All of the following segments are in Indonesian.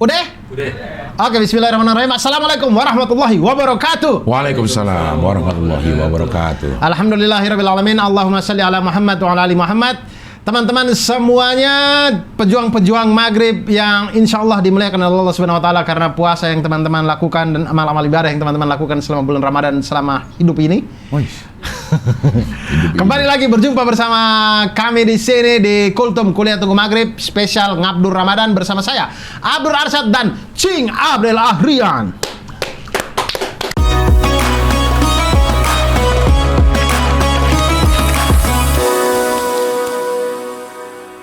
Udah? Oke, bismillahirrahmanirrahim. Assalamualaikum warahmatullahi wabarakatuh. Waalaikumsalam warahmatullahi wabarakatuh. Alhamdulillahirabbil alamin. Allahumma shalli ala Muhammad wa ala ali Muhammad. Teman-teman semuanya, pejuang-pejuang maghrib yang insya Allah dimuliakan oleh Allah Subhanahu Wa Taala karena puasa yang teman-teman lakukan dan amal-amal ibadah yang teman-teman lakukan selama bulan Ramadan selama hidup ini. Kembali lagi berjumpa bersama kami di sini di Kultum Kuliah Tunggu Maghrib spesial Ngabdur Ramadan bersama saya Abdur Arsyad dan Cing Abdel Ahrian.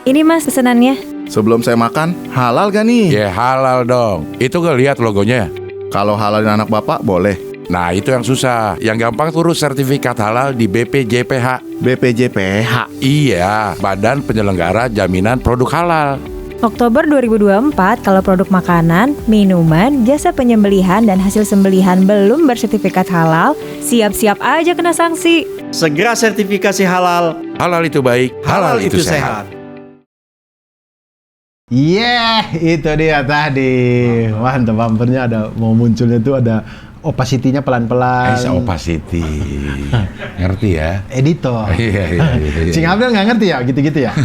Ini mas pesanannya. Sebelum saya makan, halal gak nih? Ya halal dong. Itu gak lihat logonya? Kalau halalin anak bapak, boleh. Nah itu yang susah. Yang gampang urus sertifikat halal di BPJPH. BPJPH? Iya, Badan Penyelenggara Jaminan Produk Halal. Oktober 2024, kalau produk makanan, minuman, jasa penyembelihan, dan hasil sembelihan belum bersertifikat halal, siap-siap aja kena sanksi. Segera sertifikasi halal. Halal itu baik, halal itu sehat. Itu dia tadi. Mantap, bumpernya ada mau munculnya tuh ada opacity-nya pelan-pelan. Opacity. Ngerti ya? Editor. Iya. Cing Abdel nggak ngerti ya gitu-gitu ya?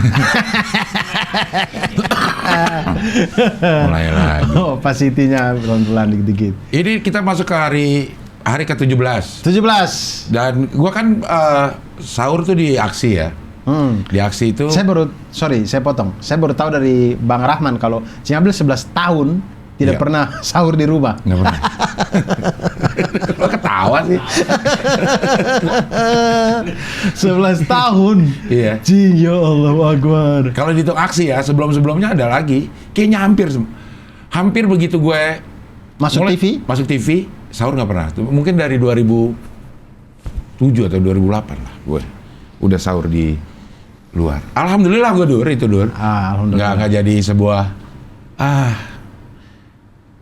Mulai lagi. Opacity-nya pelan-pelan gitu-gitu. Ini kita masuk ke hari ke-17. 17. Dan gua kan sahur tuh di Aksi ya. Di Aksi itu Saya potong. Saya baru tahu dari Bang Rahman kalau Cing Abdel 11 tahun tidak pernah sahur di rumah. nggak pernah. Lo ketawa sih. 11 tahun. Iya. Cing, ya Allah Akbar. Kalau dihitung Aksi ya, sebelum-sebelumnya ada lagi. Kayaknya hampir begitu gue Masuk TV, sahur nggak pernah. Mungkin dari 2007 atau 2008 lah gue udah sahur di luar. Alhamdulillah gue Dur. Alhamdulillah. Nggak jadi sebuah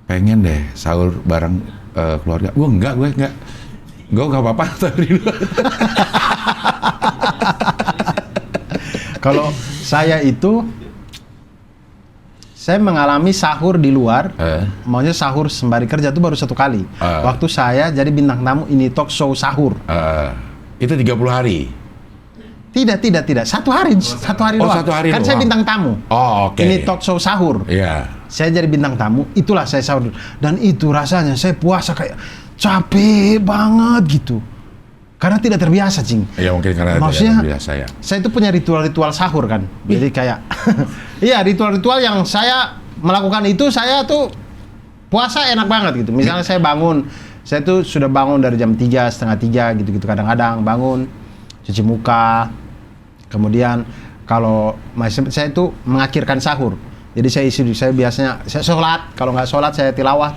pengen deh sahur bareng keluarga. Gue nggak apa-apa sahur di luar. Kalau saya mengalami sahur di luar, maunya sahur sembari kerja itu baru satu kali. Waktu saya jadi bintang tamu ini talk show sahur. Itu 30 hari. Tidak. Satu hari doang. Satu hari kan doang. saya bintang tamu. Oh, oke. Ini talk show sahur. Iya. Saya jadi bintang tamu, itulah saya sahur. Dan itu rasanya saya puasa kayak capek banget gitu. Karena tidak terbiasa, Cing. Ya mungkin karena maksudnya, tidak terbiasa ya. Saya itu punya ritual-ritual sahur kan. Jadi kayak iya, ritual-ritual yang saya melakukan itu saya tuh puasa enak banget gitu. Misalnya saya tuh sudah bangun dari jam 3, setengah 3 gitu-gitu kadang-kadang bangun, cuci muka. Kemudian kalau saya itu mengakhirkan sahur. Jadi saya biasanya sholat, kalau nggak sholat saya tilawah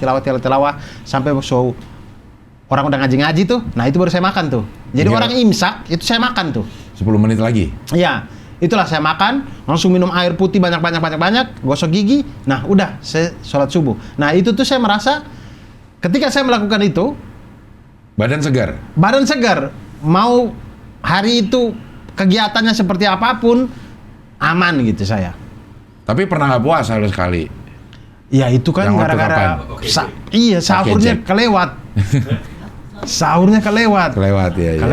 sampai orang udah ngaji tuh, nah itu baru saya makan tuh. Jadi orang imsak itu saya makan tuh. 10 menit lagi? Iya, itulah saya makan, langsung minum air putih banyak, gosok gigi, nah udah saya sholat subuh. Nah itu tuh saya merasa ketika saya melakukan itu, Badan segar, mau hari itu kegiatannya seperti apapun, aman gitu saya. Tapi pernah nggak puasa lo sekali? Ya itu kan gara-gara sahurnya kelewat. Sahurnya kelewat Ya.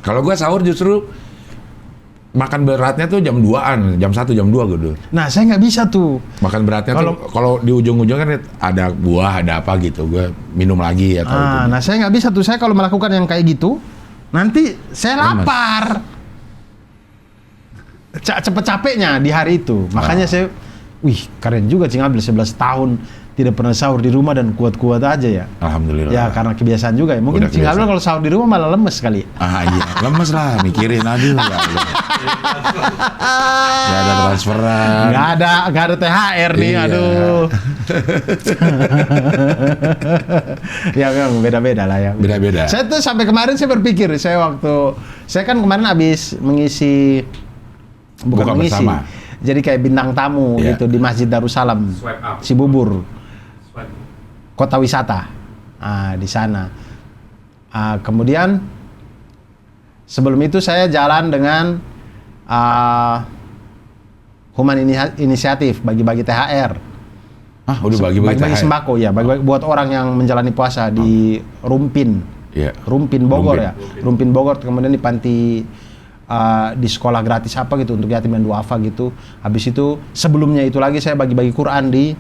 Kalau gue sahur justru makan beratnya tuh jam 2-an, jam 1, jam 2 gue dulu. Nah saya nggak bisa tuh. Makan beratnya kalau di ujung-ujung kan ada buah, ada apa gitu. Gue minum lagi atau nah saya nggak bisa tuh. Saya kalau melakukan yang kayak gitu, nanti saya lapar. Cepet capeknya di hari itu. Makanya saya, keren juga Cing Abdel 11 tahun tidak pernah sahur di rumah dan kuat-kuat aja ya. Alhamdulillah. Ya karena kebiasaan juga ya. Mungkin Cing Abdel kalau sahur di rumah malah lemes kali. Iya, lemes lah mikirin aduh. Gak ada transferan. Gak ada THR nih, aduh. Ya memang beda-beda lah ya. Beda-beda. Saya tuh sampai kemarin saya berpikir, saya kan kemarin habis mengisi bukan mengisi. Bersama. Jadi kayak bintang tamu gitu di Masjid Darussalam Cibubur. Kota wisata. Di sana. Kemudian sebelum itu saya jalan dengan Human Inisiatif bagi-bagi THR. Udah bagi-bagi bagi sembako ya, bagi buat orang yang menjalani puasa di Rumpin. Iya. Rumpin Bogor ya. Rumpin Bogor, kemudian di panti di sekolah gratis apa gitu untuk yatim dan duafa gitu. Habis itu sebelumnya itu lagi saya bagi-bagi Quran di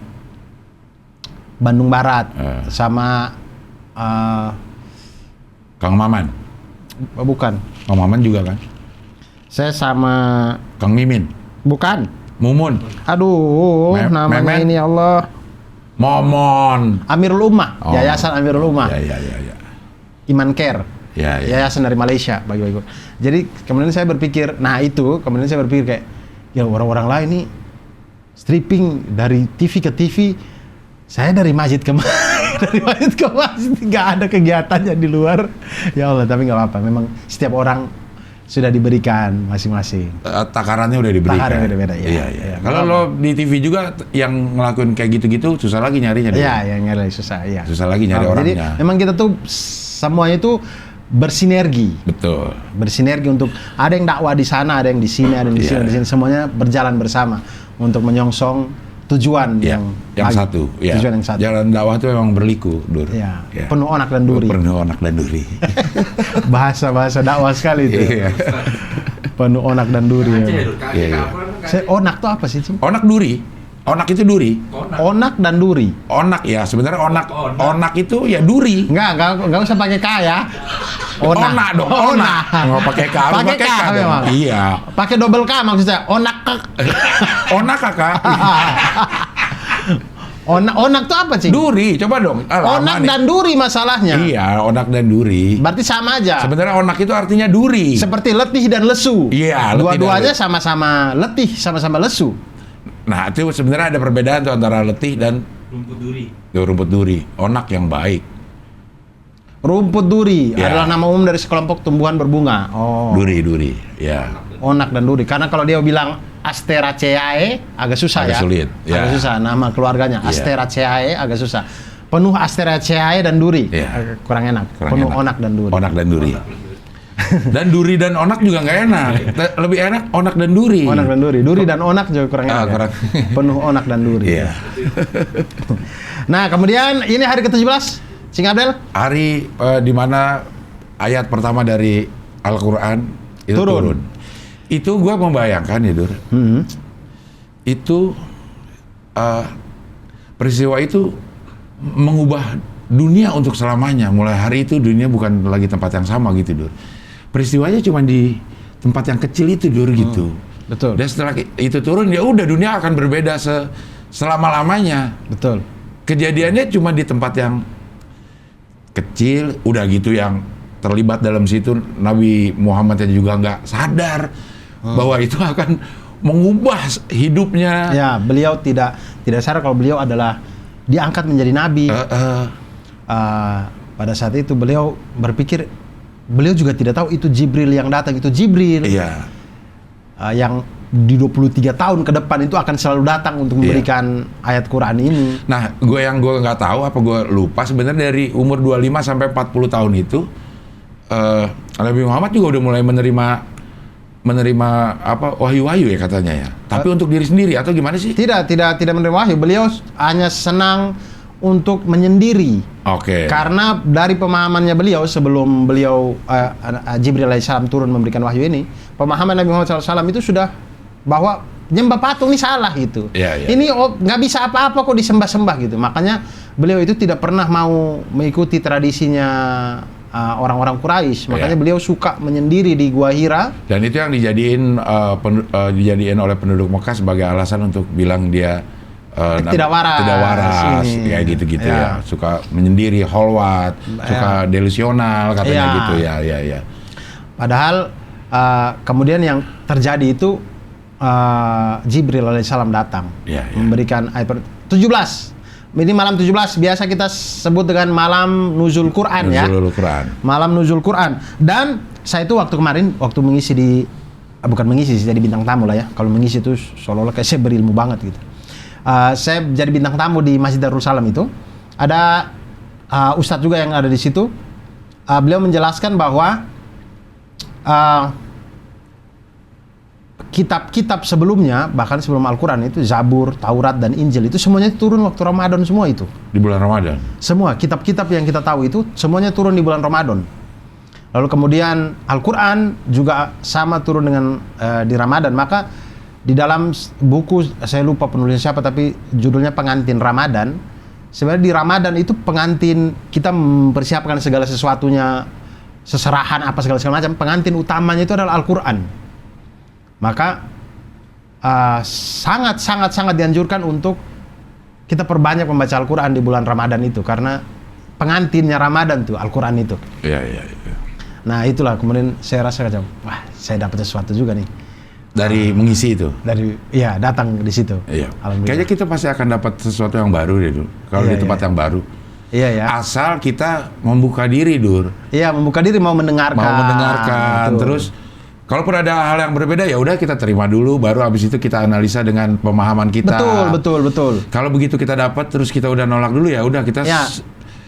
Bandung Barat sama Kang Maman. Bukan. Kang Maman juga kan? Saya sama Kang Mimin. bukan. Mumun. Aduh, namanya Memen? ini Allah. Momon. Amirul Ummah, Yayasan Amirul Ummah. Ya. Iman Care. Ya. Yayasan dari Malaysia bagi-bagi. Jadi kemudian saya berpikir, kemudian saya berpikir kayak ya orang-orang lain nih stripping dari TV ke TV, saya dari masjid ke dari masjid ke masjid, nggak ada kegiatannya di luar. Ya Allah, tapi nggak apa-apa. Memang setiap orang sudah diberikan masing-masing. Takarannya udah diberikan. Takarannya beda-beda, ya. Iya. Kalau lo di TV juga yang ngelakuin kayak gitu-gitu, susah lagi nyarinya. Iya, yang nyari susah. Iya. Susah lagi nyari orangnya. Jadi memang kita tuh semuanya itu bersinergi. Betul. Bersinergi untuk ada yang dakwah di sana, ada yang di sini, ada yang di sini, di sini. Semuanya berjalan bersama untuk menyongsong tujuan yang satu. Ya. Tujuan yang satu. Jalan dakwah itu memang berliku, Dur. Ya. Ya. Penuh onak dan duri. Penuh onak dan duri. Bahasa dakwah sekali itu. Iya. Penuh onak dan duri. Iya. Onak tuh apa sih, Cim? Onak duri. Onak itu duri. Onak dan duri. Onak ya, sebenarnya onak itu ya duri. Enggak usah pakai K ya. Onak dong. Onak. Nggak pakai K. Pakai K dong. memang. Iya. Pakai double K maksudnya. Onak. Onak kakak. Onak tuh apa sih? Duri, coba dong. Onak dan duri masalahnya. Iya, onak dan duri. Berarti sama aja. Sebenarnya onak itu artinya duri. Seperti letih dan lesu. Iya, letih Dua-duanya dan sama-sama letih, sama-sama lesu. Nah, itu sebenarnya ada perbedaan tuh antara letih dan Rumput duri. rumput duri. Onak yang baik. Rumput duri Ya. adalah nama umum dari sekelompok tumbuhan berbunga. Oh. Duri. Ya. Onak dan duri. Karena kalau dia bilang Asteraceae agak susah Agak ya. sulit, ya. Agak susah nama keluarganya. Ya. Asteraceae agak susah. Penuh Asteraceae dan duri. Ya. Kurang enak. Kurang Penuh enak. onak dan duri. Onak dan duri. Dan duri dan onak juga nggak enak. Lebih enak onak dan duri. Onak dan duri. Duri dan onak juga kurang enak. kurang. Ya? Penuh onak dan duri. Iya. Nah, kemudian ini hari ke-17, Cing Abdel. Hari di mana ayat pertama dari Al-Quran itu turun. Itu gue membayangkan ya, Dur. Itu peristiwa itu mengubah dunia untuk selamanya. Mulai hari itu dunia bukan lagi tempat yang sama gitu, Dur. Peristiwanya cuma di tempat yang kecil itu, Dur, gitu. Betul. Dan setelah itu turun, ya udah dunia akan berbeda selama-lamanya. Betul. Kejadiannya cuma di tempat yang kecil, udah gitu yang terlibat dalam situ Nabi Muhammad juga nggak sadar bahwa itu akan mengubah hidupnya. Ya, beliau tidak sadar kalau beliau adalah diangkat menjadi nabi. Pada saat itu beliau berpikir, beliau juga tidak tahu itu Jibril yang datang, itu Jibril. Iya. Yang di 23 tahun ke depan itu akan selalu datang untuk memberikan ayat Quran ini. Nah, gue nggak tahu apa gue lupa sebenarnya dari umur 25 sampai 40 tahun itu Nabi Muhammad juga udah mulai menerima apa wahyu-wahyu ya katanya ya. Tapi untuk diri sendiri atau gimana sih? Tidak menerima wahyu. Beliau hanya senang untuk menyendiri. Oke. Karena dari pemahamannya beliau sebelum beliau Jibril alaihissalam turun memberikan wahyu ini, pemahaman Nabi Muhammad SAW itu sudah bahwa nyembah patung ini salah gitu. Ya. Ini nggak bisa apa-apa kok disembah-sembah gitu. Makanya beliau itu tidak pernah mau mengikuti tradisinya orang-orang Quraisy. Makanya beliau suka menyendiri di Gua Hira. Dan itu yang dijadiin oleh penduduk Mekah sebagai alasan untuk bilang dia tidak waras kayak gitu-gitu ya. Suka menyendiri, holwat, suka delusional katanya gitu ya. Padahal kemudian yang terjadi itu Jibril alaihissalam datang memberikan ayat 17. Ini malam 17 biasa kita sebut dengan malam nuzul Quran ya. Malam nuzul Quran. Dan saya itu waktu mengisi di bukan mengisi sih, jadi bintang tamu lah ya. Kalau mengisi itu seolah-olah kayak saya berilmu banget gitu. Saya jadi bintang tamu di Masjid Darul Salam itu. Ada ustadz juga yang ada di situ. Beliau menjelaskan bahwa kitab-kitab sebelumnya, bahkan sebelum Al-Quran itu, Zabur, Taurat, dan Injil itu semuanya turun waktu Ramadan semua itu. Di bulan Ramadan. Semua kitab-kitab yang kita tahu itu semuanya turun di bulan Ramadan. Lalu kemudian Al-Quran juga sama turun dengan di Ramadan. Maka di dalam buku, saya lupa penulisnya siapa, tapi judulnya Pengantin Ramadan. Sebenarnya di Ramadan itu pengantin, kita mempersiapkan segala sesuatunya, seserahan apa segala macam. Pengantin utamanya itu adalah Al-Quran. Maka sangat dianjurkan untuk kita perbanyak membaca Al-Quran di bulan Ramadan itu, karena pengantinnya Ramadan tuh Al-Quran itu. Iya. Nah itulah kemudian saya rasa macam, wah saya dapat sesuatu juga nih Dari mengisi itu. Datang di situ. Iya. Alhamdulillah. Kayaknya kita pasti akan dapat sesuatu yang baru deh, Dur. Kalau Iya, di tempat iya. yang baru. Iya ya. Asal kita membuka diri, Dur. Iya, membuka diri, mau mendengarkan. Betul. Terus kalaupun ada hal yang berbeda, ya udah kita terima dulu, baru habis itu kita analisa dengan pemahaman kita. Betul. Kalau begitu kita dapat, terus kita udah nolak dulu, ya udah kita Ya.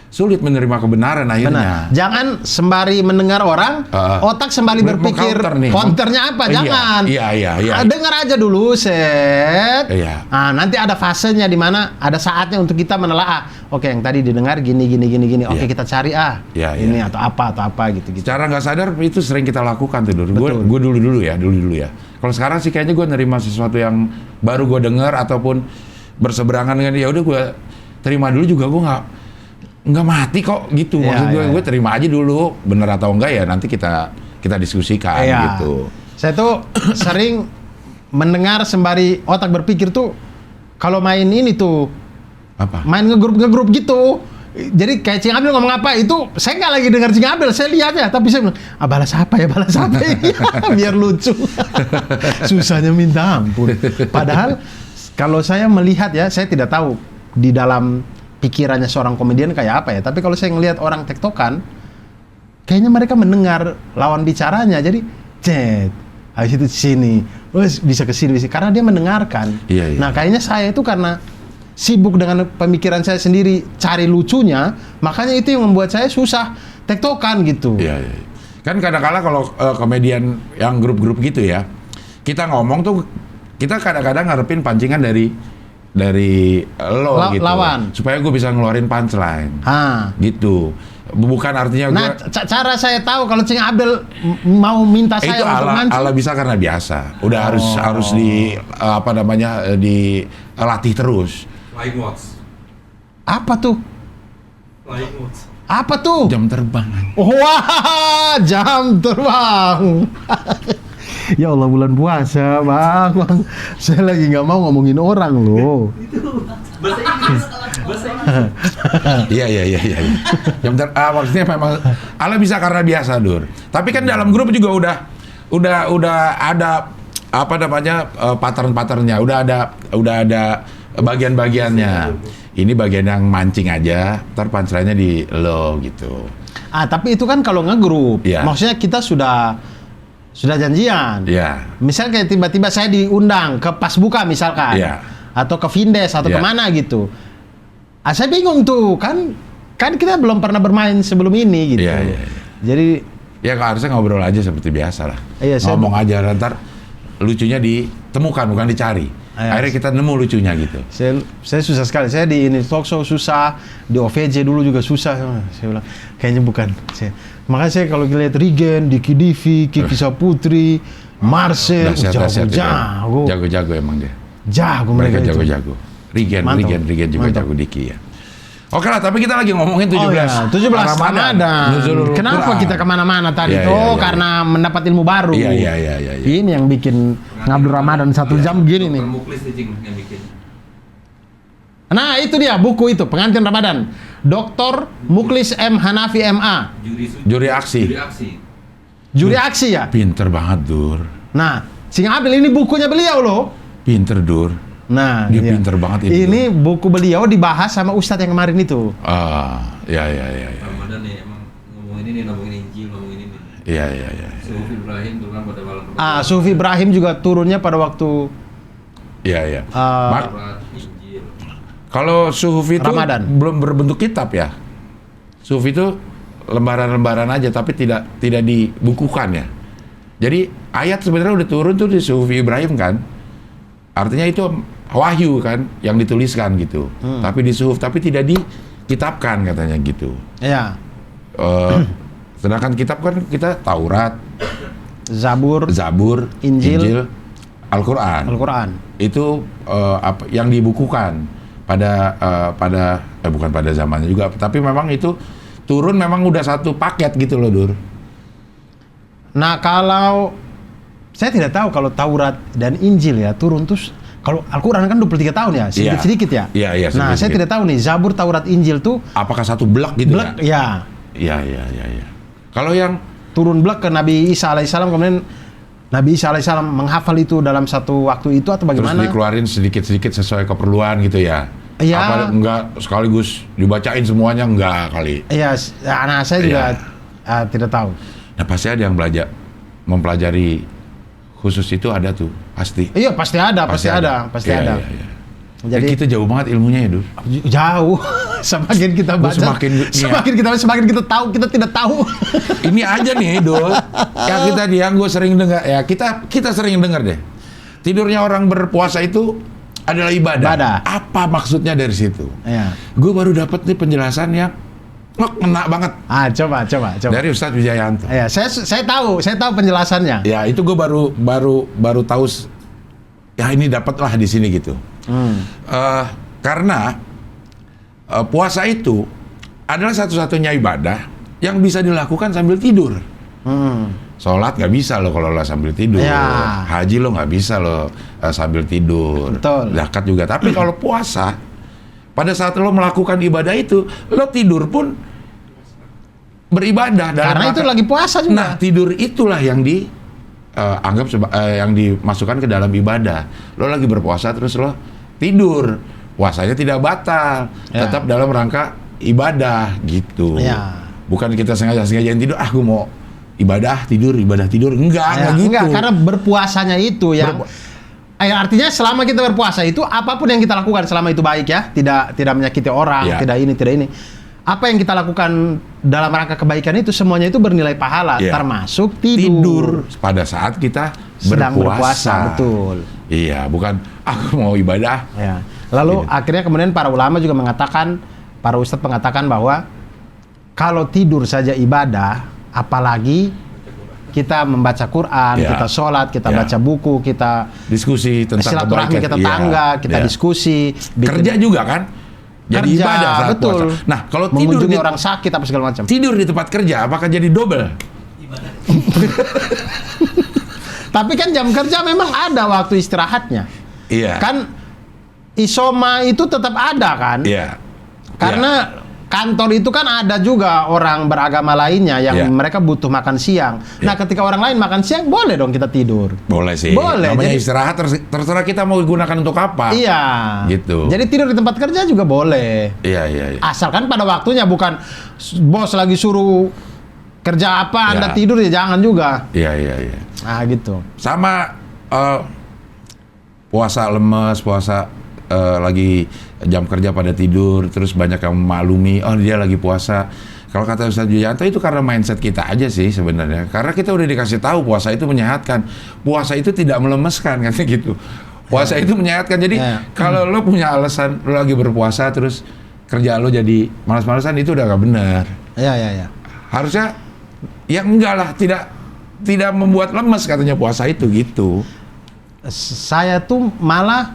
sulit menerima kebenaran akhirnya. Benar. Jangan sembari mendengar orang, otak sembari berpikir counternya apa. Jangan. Iya. Dengar aja dulu, set. Iya. Nah, nanti ada fasenya di mana ada saatnya untuk kita menelaah. Oke, yang tadi didengar gini. Oke, Iya. kita cari Iya. ini atau apa gitu. Secara nggak sadar itu sering kita lakukan tuh, Dur. Betul. Gue dulu ya. Kalau sekarang sih kayaknya gue nerima sesuatu yang baru gue dengar ataupun berseberangan dengan, ya udah gue terima dulu juga, gue nggak mati kok gitu. Maksud gue terima aja dulu, bener atau enggak ya nanti kita diskusikan gitu. Saya tuh sering mendengar sembari otak berpikir tuh, kalau main ini tuh Apa? main ngegrup gitu. Jadi kayak Cing Abel ngomong apa itu, saya nggak lagi dengar Cing Abel, saya lihat ya, tapi saya bilang, balas apa ya biar lucu. Susahnya minta ampun. Padahal kalau saya melihat ya, saya tidak tahu di dalam pikirannya seorang komedian kayak apa ya, tapi kalau saya ngelihat orang tektokan, kayaknya mereka mendengar lawan bicaranya, jadi habis itu sini, bisa ke sini, karena dia mendengarkan. Iya. Nah kayaknya saya itu karena sibuk dengan pemikiran saya sendiri, cari lucunya, makanya itu yang membuat saya susah tektokan gitu. Iya. Kan kadang-kadang kalau komedian yang grup-grup gitu ya, kita ngomong tuh, kita kadang-kadang ngarepin pancingan dari lo gitu, lawan, supaya gue bisa ngeluarin punchline. Gitu. Bukan artinya nah, cara saya tahu kalau Cing Abel mau minta saya itu untuk mancing. ala bisa karena biasa. Udah harus di dilatih terus. Flying Watch. Apa tuh? Flying Watch. Apa tuh? Jam terbang. Wah, jam terbang. Ya Allah, bulan puasa, bang. Saya lagi nggak mau ngomongin orang loh. Bahasa Inggris. Iya. Maksudnya memang ala bisa karena biasa, Dur. Tapi kan dalam grup juga udah ada apa namanya pattern-patternnya. Udah ada bagian-bagiannya. Ini bagian yang mancing aja, ntar punchline-nya di lo gitu. Tapi itu kan kalau ngegrup. Ya. Maksudnya kita sudah janjian. Iya. Misalnya kayak tiba-tiba saya diundang ke Pas Buka misalkan. Iya. Atau ke Vindes atau Iya. kemana gitu. Saya bingung tuh, kan kita belum pernah bermain sebelum ini gitu. Iya. Jadi Ya harusnya ngobrol aja seperti biasa lah. Iya, Ngomong aja, ntar lucunya ditemukan bukan dicari. Iya. Akhirnya kita nemu lucunya gitu. saya susah sekali. Saya di ini talk show susah, di OVJ dulu juga susah. Saya bilang kayaknya bukan. Makanya saya kalau lihat Rigen, Diki Divi, Kiki Saputri, Marcel, jago emang dia. Jago mereka itu. jago. Rigen juga Mantap. jago, Diki ya. Oke lah, tapi kita lagi ngomongin 17. 17 Ramadan. Nuzulul Kenapa Quran. kita kemana-mana tadi? Iya. Karena mendapat ilmu baru. Iya. Ini yang bikin ngablu Ramadan 1 jam gini nih. Muklis nih, Cing, yang bikin. Nah itu dia buku itu, Pengantin Ramadan. Dr. Muklis M. Hanafi MA. Juri aksi. Juri aksi ya? Pinter banget, Dur. Nah, Cing Abel ini bukunya beliau loh. Pinter, Dur. Nah, Dia pinter banget ini buku beliau dibahas sama Ustadz yang kemarin itu. Iya. Ramadan nih emang ngomongin Injil, ngomongin ini. Iya. Sufi Ibrahim turun pada malam pertama. Sufi Ibrahim juga turunnya pada waktu Iya. Surat Injil. Kalau Sufi itu Ramadan. belum berbentuk kitab ya. Sufi itu lembaran-lembaran aja tapi tidak dibukukan ya. Jadi ayat sebenarnya udah turun tuh di suhuf Ibrahim kan. Artinya itu wahyu kan yang dituliskan gitu. Tapi di suhuf tapi tidak dikitabkan katanya gitu. Iya. Sedangkan kitab kan kita Taurat, Zabur, Injil, Al-Quran. Itu apa yang dibukukan pada bukan pada zamannya juga, tapi memang itu turun memang udah satu paket gitu loh, Dur. Nah, kalau saya tidak tahu kalau Taurat dan Injil ya turun terus, kalau Al-Quran kan 23 tahun ya, sedikit-sedikit ya. Iya, Nah, saya tidak tahu nih Zabur, Taurat, Injil tuh apakah satu blok gitu ya? Iya. Kalau yang turun blok ke Nabi Isa alaihissalam, kemudian Nabi Isa alaihissalam menghafal itu dalam satu waktu itu atau bagaimana? Terus dikeluarin sedikit-sedikit sesuai keperluan gitu ya? Iya. Apa enggak sekaligus dibacain semuanya enggak kali? Iya, nah saya juga tidak tahu. Nah pasti ada yang mempelajari khusus itu ada tuh, pasti. Iya pasti ada. Iya. Jadi kita jauh banget ilmunya ya, Dur. Jauh. Semakin kita baca, semakin kita tahu, kita tidak tahu. Ini aja nih, Dur. Yang gue sering dengar, ya kita sering dengar deh. Tidurnya orang berpuasa itu adalah ibadah. Apa maksudnya dari situ? Iya. Gue baru dapat nih penjelasan yang kena banget. Coba. Dari Ustadz Wijayanto. Iya, saya tahu penjelasannya. Ya, itu gue baru tahu. Ya ini dapatlah di sini gitu. Karena puasa itu adalah satu-satunya ibadah yang bisa dilakukan sambil tidur. Sholat nggak bisa lo kalau lo sambil tidur. Ya. Haji lo nggak bisa lo sambil tidur. Betul. Zakat juga. Tapi kalau puasa, pada saat lo melakukan ibadah itu, lo tidur pun beribadah. Karena itu lagi puasa juga. Nah, tidur itulah yang yang dimasukkan ke dalam ibadah. Lo lagi berpuasa terus lo tidur, puasanya tidak batal, tetap dalam rangka ibadah gitu. Ya. Bukan kita sengaja tidur, aku mau ibadah tidur, enggak gitu. Enggak, karena berpuasanya itu yang artinya selama kita berpuasa itu apapun yang kita lakukan selama itu baik ya, tidak menyakiti orang, tidak ini. Apa yang kita lakukan dalam rangka kebaikan itu semuanya itu bernilai pahala, termasuk tidur pada saat kita sedang berpuasa. Betul. Iya, bukan aku mau ibadah. Ya. Lalu akhirnya kemudian para ulama juga mengatakan, para ustadz mengatakan bahwa kalau tidur saja ibadah, apalagi kita membaca Quran, kita sholat, kita baca buku, kita diskusi tentang silaturahmi, kita tangga, kita diskusi, kerja juga kan? Jadi ibadah saat puasa. Nah, kalau tidur di orang sakit apa segala macam. Tidur di tempat kerja apakah jadi double? Tapi kan jam kerja memang ada waktu istirahatnya. Iya. Kan isoma itu tetap ada kan? Iya. Karena kantor itu kan ada juga orang beragama lainnya yang mereka butuh makan siang. Nah, ketika orang lain makan siang, boleh dong kita tidur. Boleh sih. Boleh. Namanya istirahat terserah kita mau gunakan untuk apa. Iya. Gitu. Jadi tidur di tempat kerja juga boleh. Iya. Asalkan pada waktunya, bukan bos lagi suruh kerja apa Anda tidur ya jangan juga. Iya. Nah, gitu. Sama puasa lemes, puasa lagi jam kerja pada tidur, terus banyak yang memaklumi, oh dia lagi puasa. Kalau kata Ustadz Wijayanto itu karena mindset kita aja sih sebenarnya. Karena kita udah dikasih tahu puasa itu menyehatkan, puasa itu tidak melemeskan, katanya gitu. Puasa itu menyehatkan. Jadi kalau lo punya alasan lo lagi berpuasa terus kerja lo jadi malas-malasan, itu udah gak benar. Iya. Harusnya ya enggak lah, tidak membuat lemes katanya puasa itu gitu. Saya tuh malah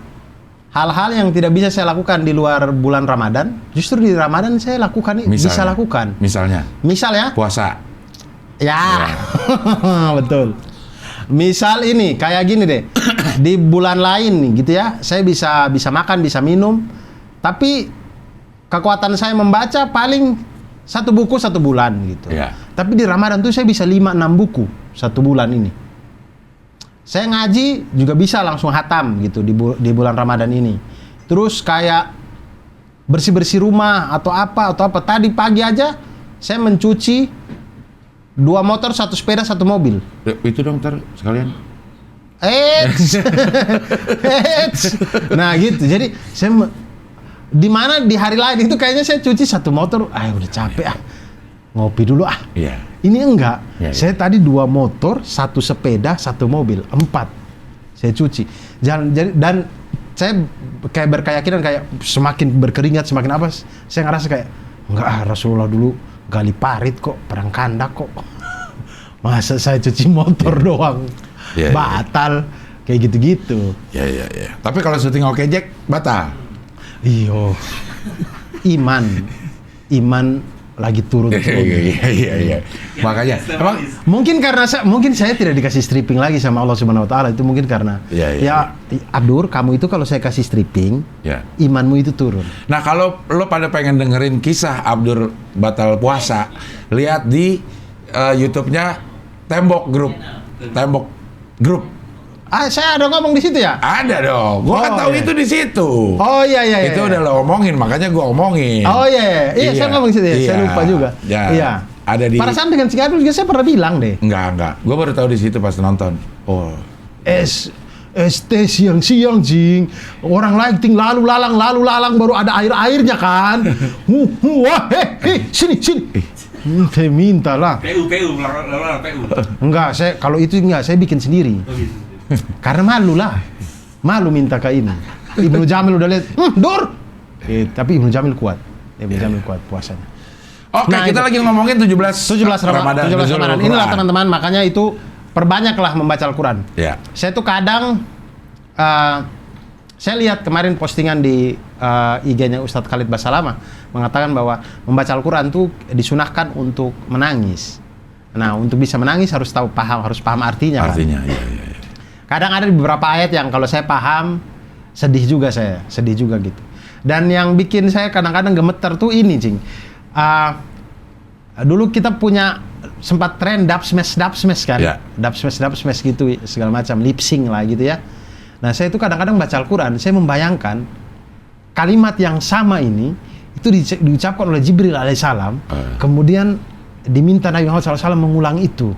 hal-hal yang tidak bisa saya lakukan di luar bulan Ramadan, justru di Ramadan saya lakukan, bisa lakukan. Misalnya puasa. Ya. Betul. Misal ini kayak gini deh. Di bulan lain nih gitu ya, saya bisa makan, bisa minum, tapi kekuatan saya membaca paling 1 buku 1 bulan gitu. Tapi di Ramadan tuh saya bisa 5-6 buku 1 bulan ini. Saya ngaji juga bisa langsung hatam gitu di bulan Ramadan ini. Terus kayak bersih-bersih rumah atau apa. Tadi pagi aja saya mencuci 2 motor, 1 sepeda, 1 mobil. Itu dong ntar sekalian. Nah gitu. Jadi saya di mana di hari lain itu kayaknya saya cuci 1 motor. Udah capek ngopi dulu Iya. Ini enggak. Ya, ya. Saya tadi 2 motor, 1 sepeda, 1 mobil, 4 saya cuci. Dan saya kayak berkeyakinan kayak semakin berkeringat semakin apa, saya ngerasa kayak enggak, Rasulullah dulu gali parit kok, perang kandak kok. Masa saya cuci motor doang Ya, ya. batal kayak gitu-gitu. Ya. Tapi kalau syuting Oke Jack batal. Iyo. Iman lagi turun. Iya. Makanya emang Mungkin karena mungkin saya tidak dikasih stripping lagi sama Allah Subhanahu wa taala, itu mungkin karena Iya. Abdur, kamu itu kalau saya kasih stripping, ya. imanmu itu turun. Nah, kalau lo pada pengen dengerin kisah Abdur batal puasa, lihat di YouTube-nya Tembok Group. Saya ada ngomong di situ ya? Ada dong. Gua kan Oh, tahu iya. itu di situ. Oh iya. Itu udah lo omongin, makanya gua omongin. Oh iya. Iya, saya ngomong di situ ya. Saya lupa juga. Ya. Iya. Ada di Perasaan dengan si Abdul juga saya pernah bilang deh. Enggak. Gua baru tahu di situ pas nonton. Oh. ST siang-siang jing, orang lighting lalu lalang baru ada airnya kan. Wah, sini. Saya minta lah. PU, lalu PU. Enggak, saya bikin sendiri. Karena malu minta ke ini. Ibnu Jamil udah lihat, Dur. Tapi Ibnu Jamil kuat. Ibnu Jamil kuat puasanya. Oke, Nah, kita itu. lagi ngomongin 17 Ramadan. Nuzulul Quran. Inilah teman-teman, makanya itu perbanyaklah membaca Al-Quran. Ya. Saya tuh kadang saya lihat kemarin postingan di IG-nya Ustadz Khalid Basalama mengatakan bahwa membaca Al-Quran tuh disunahkan untuk menangis. Nah, untuk bisa menangis harus paham artinya. Artinya, kan? iya. Kadang ada beberapa ayat yang kalau saya paham sedih juga gitu. Dan yang bikin saya kadang-kadang gemeter tuh ini, Cing. Dulu kita punya sempat tren dub smash kan, Ya. dub smash gitu segala macam, lip sync lah gitu ya. Nah, saya itu kadang-kadang baca Al-Quran, saya membayangkan kalimat yang sama ini itu diucapkan oleh Jibril alaihissalam, kemudian diminta Nabi Muhammad SAW mengulang itu.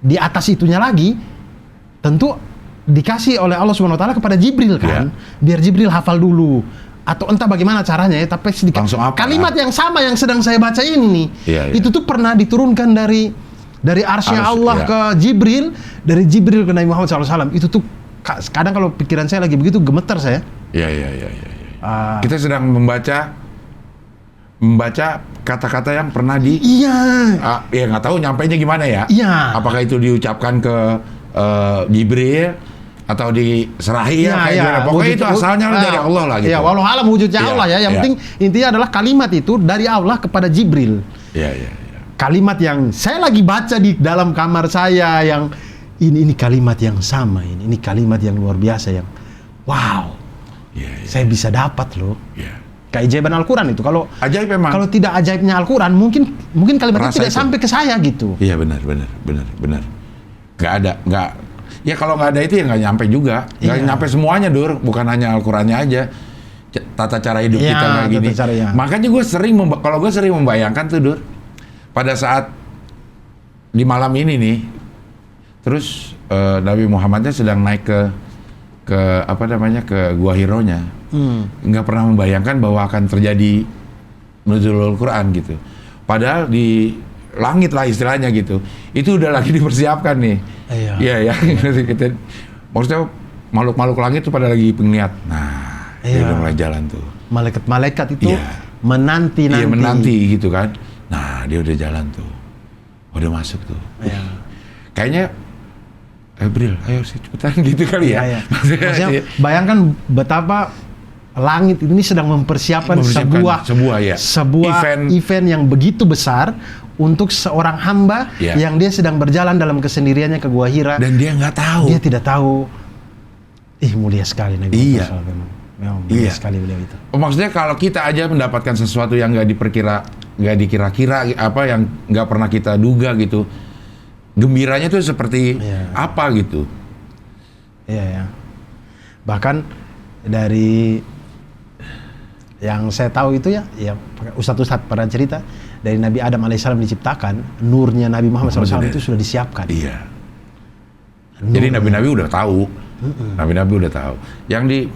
Di atas itunya lagi, tentu dikasih oleh Allah Subhanahu Wa Taala kepada Jibril kan, biar Jibril hafal dulu. Atau entah bagaimana caranya ya, tapi Langsung apa, kalimat yang sama yang sedang saya baca ini nih, itu tuh pernah diturunkan dari arsy-nya Allah ke Jibril, dari Jibril ke Nabi Muhammad SAW. Itu tuh kadang kalau pikiran saya lagi begitu gemeter saya. Iya. Kita sedang membaca kata-kata yang pernah ya nggak tahu nyampainya gimana ya. Iya. Apakah itu diucapkan ke Jibril atau diserahi kayak gimana. Pokoknya itu asalnya dari Allah lah gitu. Ya, walau alam wujudnya Allah ya. Yang penting intinya adalah kalimat itu dari Allah kepada Jibril. Iya. Kalimat yang saya lagi baca di dalam kamar saya, yang ini kalimat yang sama, ini kalimat yang luar biasa, yang wow. Saya bisa dapat loh. Keajaiban Al-Quran itu. Kalau ajaib memang. Kalau tidak ajaibnya Al-Quran, mungkin kalimat itu tidak sampai ke saya gitu. Iya, benar. Nggak. Ya kalau nggak ada itu ya nggak nyampe juga. Nggak nyampe semuanya, Dur. Bukan hanya Al-Qurannya aja. Tata cara hidup kita kayak gini. Makanya gue sering membayangkan tuh, Dur. Pada saat di malam ini nih, terus Nabi Muhammadnya sedang naik ke Gua Hiro-nya. Nggak pernah membayangkan bahwa akan terjadi nuzulul Quran gitu. Padahal di langit lah istilahnya gitu. Itu udah lagi dipersiapkan nih. Iya. Maksudnya makhluk-makhluk langit tuh pada lagi penglihat. Nah, dia udah mulai jalan tuh. Malaikat-malaikat itu menanti. Iya, menanti gitu kan. Nah, dia udah jalan tuh. Udah masuk tuh. Kayaknya April, ayo cepetan gitu kali ya. Maksudnya bayangkan betapa langit ini sedang mempersiapkan sebuah event yang begitu besar untuk seorang hamba yang dia sedang berjalan dalam kesendiriannya ke Gua Hira. Dan dia nggak tahu. Dia tidak tahu. Mulia sekali Nabi Muhammad SAW. Memang mulia sekali beliau itu. Maksudnya kalau kita aja mendapatkan sesuatu yang nggak dikira-kira, apa yang nggak pernah kita duga gitu. Gembiranya tuh seperti apa gitu. Iya. Bahkan dari yang saya tahu itu ya Ustadz pernah cerita dari Nabi Adam alaihissalam diciptakan, nurnya Nabi Muhammad SAW itu sudah disiapkan. Iya. Jadi nabi-nabi udah tahu. Nabi-nabi udah tahu. Yang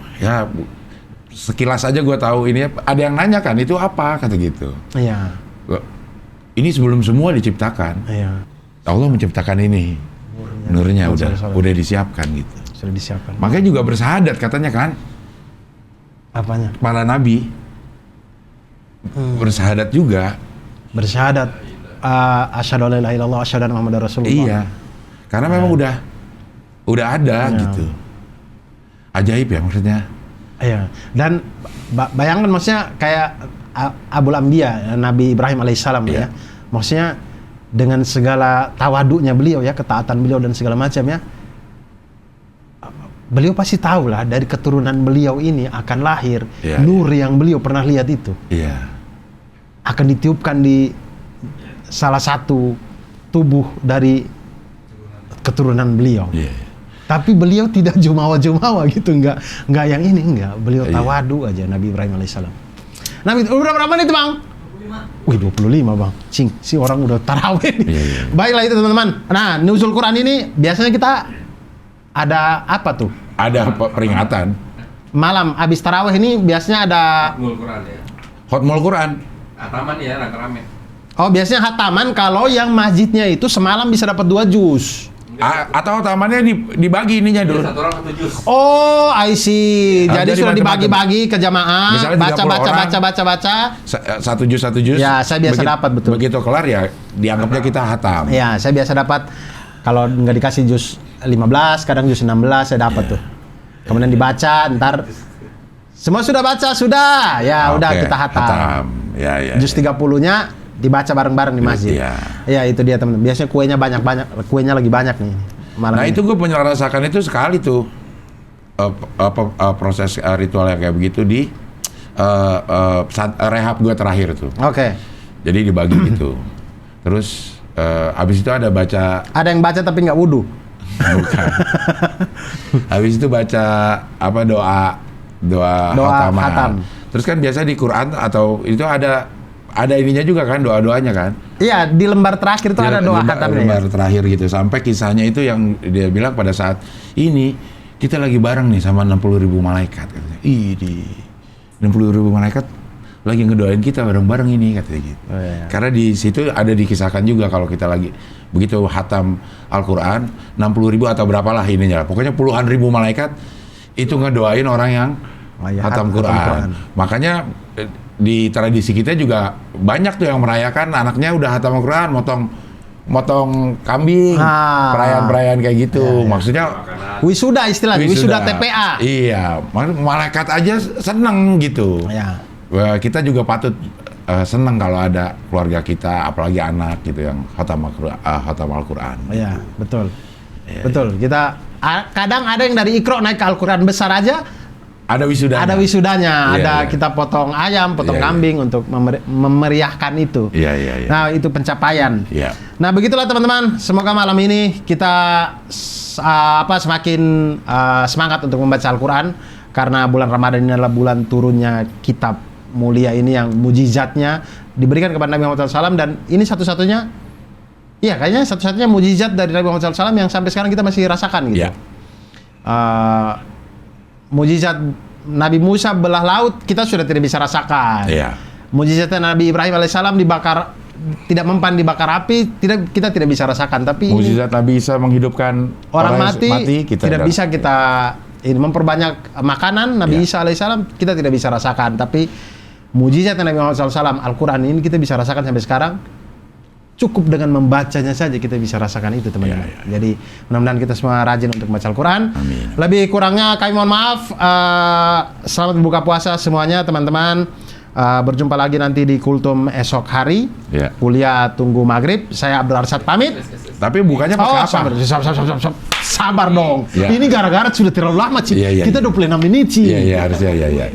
sekilas aja gue tahu ini, ada yang nanya kan itu apa kata gitu. Iya. ini sebelum semua diciptakan. Iya. Allah menciptakan ini. Nurnya Sallallahu udah disiapkan gitu. Sudah disiapkan. Makanya juga bersahadat katanya kan. Apanya? Para nabi bersahadat juga. Bersyahadat asyhadu an la ilaha illallah asyhadu anna muhammadar rasulullah. Iya. Karena memang udah ada gitu. Ajaib ya maksudnya. Iya. Dan bayangkan maksudnya kayak Abul Anbiya, Nabi Ibrahim alaihissalam ya. Maksudnya dengan segala tawaduknya beliau ya, ketaatan beliau dan segala macam ya. Beliau pasti tahu lah dari keturunan beliau ini akan lahir nur yang beliau pernah lihat itu. Iya. Akan ditiupkan di salah satu tubuh dari keturunan beliau. Iya. Tapi beliau tidak jumawa-jumawa gitu, enggak yang ini, enggak. Beliau tawadu aja Nabi Ibrahim alaihissalam. Nabi, udah berapa menit Bang? 25. Wih 25 Bang, si orang udah tarawih nih. Iya. Baiklah itu teman-teman. Nah, Nuzul Quran ini biasanya kita ada apa tuh? Ada peringatan. Malam abis tarawih ini biasanya ada Mul Quran ya. Khotmul Quran. Ataman ya, rame-rame. Oh biasanya hataman kalau yang masjidnya itu semalam bisa dapat 2 juz. Atau tamannya dibagi ininya dulu. Satu orang 1 juz. Oh, I see. Jadi Jadi sudah macam-macam. dibagi-bagi ke jamaah, Misalnya 30 baca. Satu juz. Ya, saya biasa dapat, betul. Begitu kelar ya dianggapnya kita hatam. Ya, saya biasa dapat kalau nggak dikasih juz 15, kadang juz 16 saya dapat tuh. Kemudian dibaca, ntar semua sudah baca, sudah. Ya, udah Oke, kita hatam. Ya. Juz 30-nya dibaca bareng-bareng di masjid. Iya. Ya, itu dia teman-teman. Biasanya kuenya banyak-banyak, kuenya lagi banyak nih. Malam Nah ini. itu gue menyerasakan itu sekali tuh proses ritual yang kayak begitu di saat rehab gue terakhir tuh. Oke. Jadi dibagi gitu. Terus abis itu ada baca. Ada yang baca tapi nggak wudu. Bukan. Habis itu baca apa doa Hatam. khatam. Terus kan biasa di Quran atau itu ada ininya juga kan doanya kan. Iya, di lembar terakhir itu ada doa khatamnya. Lembar terakhir gitu. Sampai kisahnya itu yang dia bilang pada saat ini kita lagi bareng nih sama 60.000 malaikat katanya. Di 60.000 malaikat lagi ngedoain kita bareng-bareng ini katanya gitu. Oh, iya. Karena di situ ada dikisahkan juga kalau kita lagi begitu hatam Al-Qur'an 60.000 atau berapalah ininya. Pokoknya puluhan ribu malaikat itu ngedoain orang yang hatam Quran. Makanya di tradisi kita juga banyak tuh yang merayakan anaknya udah hatam Al-Quran, motong kambing, perayaan-perayaan kayak gitu. Maksudnya wisuda istilahnya, wisuda TPA. Iya, malaikat aja seneng gitu. Ya. Kita juga patut seneng kalau ada keluarga kita, apalagi anak gitu yang hatam Al-Quran. Iya, betul. Betul. Kita kadang ada yang dari Iqra naik ke Al-Quran besar aja. Ada wisudanya. Ada wisudanya, Iya. kita potong ayam, potong Iya, kambing untuk memeriahkan itu. Iya. Nah, itu pencapaian. Iya. Nah, begitulah teman-teman. Semoga malam ini kita semakin semangat untuk membaca Al-Quran karena bulan Ramadan ini adalah bulan turunnya kitab mulia ini yang mujizatnya diberikan kepada Nabi Muhammad SAW dan ini satu-satunya, iya kayaknya satu-satunya mujizat dari Nabi Muhammad SAW yang sampai sekarang kita masih rasakan gitu. Iya. Mujizat Nabi Musa belah laut kita sudah tidak bisa rasakan. Iya. Mujizatnya Nabi Ibrahim alaihissalam tidak mempan dibakar api, kita tidak bisa rasakan. Tapi Mujizat Nabi Isa menghidupkan orang mati kita tidak bisa kita memperbanyak makanan Nabi Isa alaihissalam kita tidak bisa rasakan. Tapi mujizat Nabi Muhammad SAW Al-Quran ini kita bisa rasakan sampai sekarang. Cukup dengan membacanya saja kita bisa rasakan itu teman-teman. Jadi mudah-mudahan kita semua rajin untuk membaca Al-Quran. Amin. Lebih kurangnya kami mohon maaf. Selamat berbuka puasa semuanya teman-teman. Berjumpa lagi nanti di Kultum esok hari. Ya. Kuliah tunggu maghrib. Saya Abdul Arsyad pamit. Tapi bukannya pakai apa? Sabar dong. Ya. Ini gara-gara sudah terlalu lama Ci. Iya. Kita 26 menit Ci. Iya harusnya iya.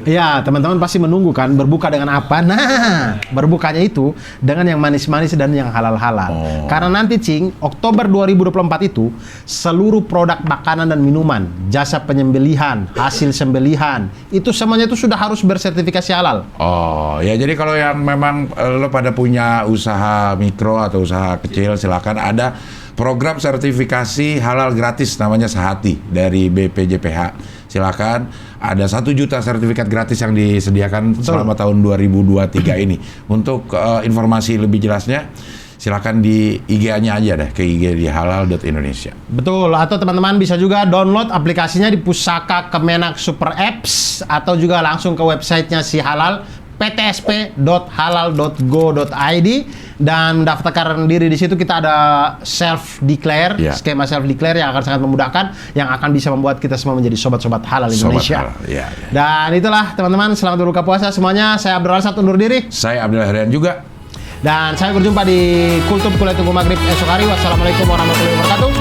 Ya, teman-teman pasti menunggu kan berbuka dengan apa? Nah, berbukanya itu dengan yang manis-manis dan yang halal-halal. Karena nanti Cing, Oktober 2024 itu seluruh produk makanan dan minuman, jasa penyembelihan, hasil sembelihan, itu semuanya itu sudah harus bersertifikasi halal. Oh, ya jadi kalau yang memang lo pada punya usaha mikro atau usaha kecil silakan ada program sertifikasi halal gratis namanya Sehati dari BPJPH. silakan. Ada 1 juta sertifikat gratis yang disediakan selama tahun 2023 ini. Untuk informasi lebih jelasnya, silakan di IG-nya aja deh, ke IG di halal.indonesia. Betul, atau teman-teman bisa juga download aplikasinya di Pusaka Kemenak Super Apps atau juga langsung ke websitenya si Halal, ptsp.halal.go.id, dan daftarkan diri di situ. Kita ada self declare, skema self declare yang akan sangat memudahkan, yang akan bisa membuat kita semua menjadi sobat-sobat halal Indonesia. Sobat halal, ya. Dan itulah teman-teman, selamat berbuka puasa semuanya. Saya Abdul Razak undur diri. Saya Abdul Herian juga. Dan saya berjumpa di Kultum Kuliah Tunggu Maghrib esok hari. Wassalamualaikum warahmatullahi wabarakatuh.